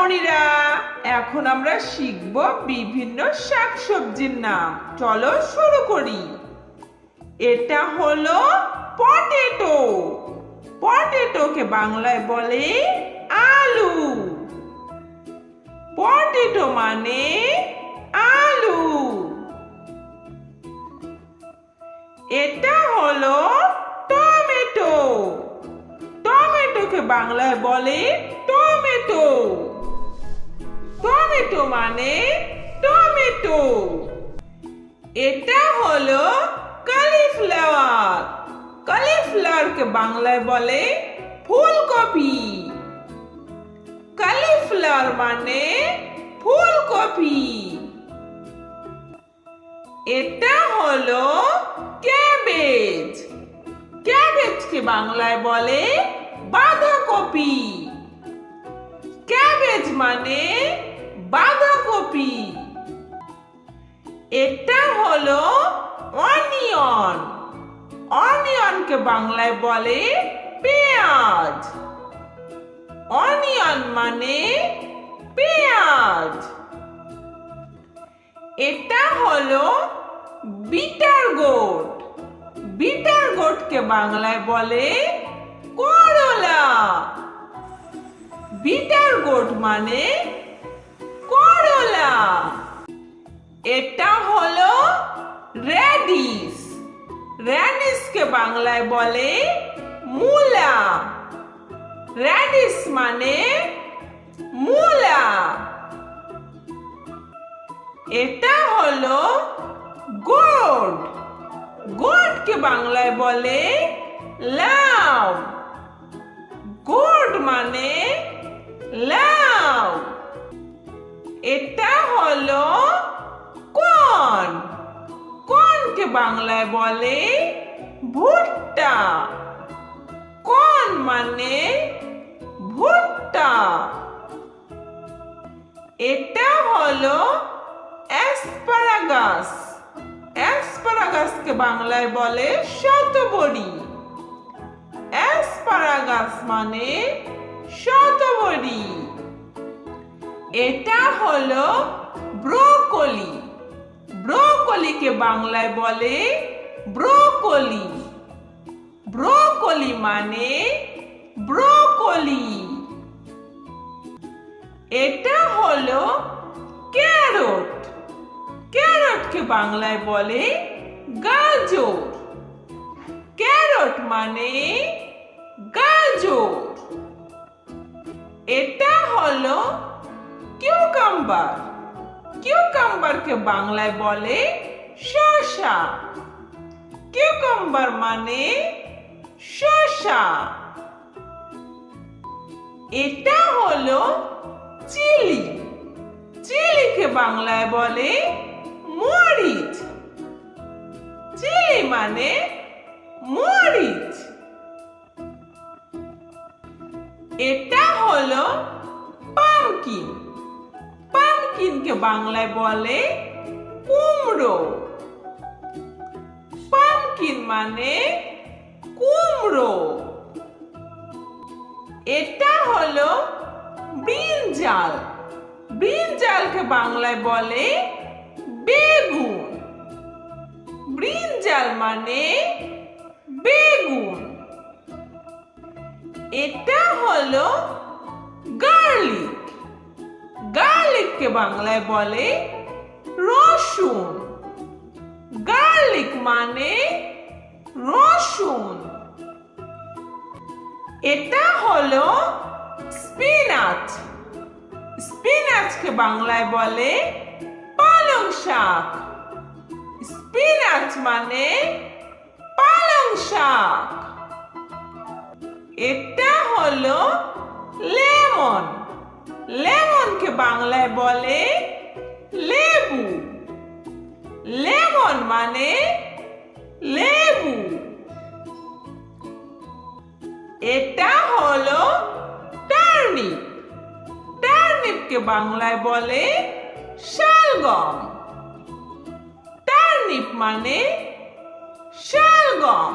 সোনামণিরা, এখন আমরা শিখব বিভিন্ন শাকসবজির নাম। চলো শুরু করি। এটা হলো পটেটো। পটেটোকে বাংলায় বলে আলু। পটেটো মানে আলু। এটা হলো টমেটো। টমেটোকে বাংলায় বলে টমেটো। টমেটো মানে টমেটো। এটা হলো কলিফ্লাওয়ার। কলিফ্লাওয়ারকে বাংলায় বলে ফুলকপি। কলিফ্লাওয়ার মানে ফুলকপি। এটা হলো ক্যাবেজ। ক্যাবেজকে বাংলায় বলে বাঁধাকপি। ক্যাবেজ মানে বাঁধাকপি। এটা হলো অনিয়ন। অনিয়নকে বাংলায় বলে পেঁয়াজ। অনিয়ন মানে পেঁয়াজ। এটা হলো বিটার গোট। বিটার গোটকে বাংলায় বলে করলা। বিটার গোট মানে করলা। এটা হলো রেডিশ। রেডিশকে বাংলায় বলে মূলা। রেডিশ মানে মূলা। এটা হলো গোট। গোটকে বাংলায় বলে লাউ। গোট মানে লাউ। এটা হলো কর্ন। কর্নকে বাংলায় বলে ভুট্টা। কর্ন মানে ভুট্টা। এটা হলো অ্যাসপারাগাস। অ্যাসপারাগাসকে বাংলায় বলে শতবরী। অ্যাসপারাগাস মানে শতবরী। এটা হলো ব্রোকলি। ব্রোকলিকে বাংলায় বলে ব্রোকলি। ব্রোকলি মানে ব্রোকলি। এটা হলো ক্যারট। ক্যারটকে বাংলায় বলে গাজর। ক্যারট মানে গাজর। এটা হলো কিউকাম্বার। কিউকাম্বারকে বাংলায় বলে শসা। কিউকাম্বার মানে শসা। এটা হলো চিলি। চিলিকে বাংলায় বলে মরিচ। চিলি মানে মরিচ। এটা হলো পামকিন। পামকিনকে বাংলায় বলে কুমড়ো। পামকিন মানে কুমড়ো। এটা হলো ব্রিঞ্জাল। ব্রিঞ্জালকে বাংলায় বলে বেগুন। ব্রিঞ্জাল মানে বেগুন। এটা হলো গার্লিক। গার্লিককে বাংলায় বলে রসুন। গার্লিক মানে রসুন। এটা হলো স্পিনাচ। স্পিনাচকে বাংলায় বলে পালং শাক। স্পিনাচ মানে পালং শাক। এটা হলো লেমন। লেমনকে বাংলায় বলে লেবু। লেমন মানে লেবু। এটা হলো টার্নিপ। টার্নিপকে বাংলায় বলে শালগম। টার্নিপ মানে শালগম।